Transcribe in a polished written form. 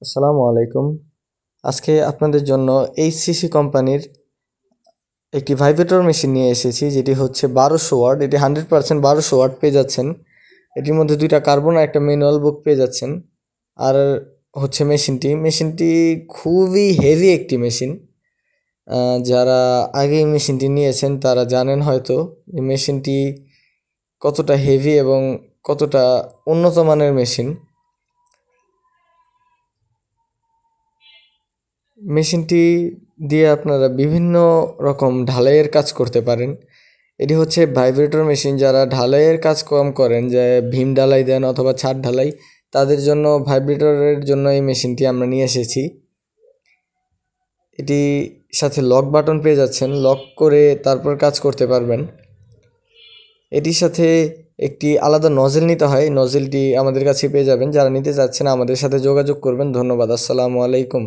আসসালামু আলাইকুম। আজকে আপনাদের জন্য এইচসিসি কোম্পানির একটি ভাইব্রেটর মেশিন নিয়ে এসেছি, যেটি হচ্ছে 1200 ওয়াট। এটি 100% 1200 ওয়াট পেয়ে যাচ্ছেন। এটির মধ্যে দুইটা কার্বন আর একটা ম্যানুয়াল বুক পেয়ে যাচ্ছেন। আর হচ্ছে মেশিনটি খুবই হেভি একটি মেশিন। যারা আগে এই মেশিনটি নিয়েছেন তারা জানেন হয়তো এই মেশিনটি কতটা হেভি এবং কতটা উন্নত মানের মেশিন। মেশিনটি দিয়ে আপনারা বিভিন্ন রকম ঢালাইয়ের কাজ করতে পারেন। এটি হচ্ছে ভাইব্রেটর মেশিন। যারা ঢালাইয়ের কাজ কম করেন, যে ভীম ঢালাই দেন অথবা ছাদ ঢালাই, তাদের জন্য ভাইব্রেটরের জন্য এই মেশিনটি আমরা নিয়ে এসেছি। এটি সাথে লক বাটন পেয়ে যাচ্ছেন, লক করে তারপর কাজ করতে পারবেন। এটির সাথে একটি আলাদা নজেল নিতে হয়, নজেলটি আমাদের কাছে পেয়ে যাবেন। যারা নিতে চাচ্ছেন আমাদের সাথে যোগাযোগ করবেন। ধন্যবাদ। আসসালামু আলাইকুম।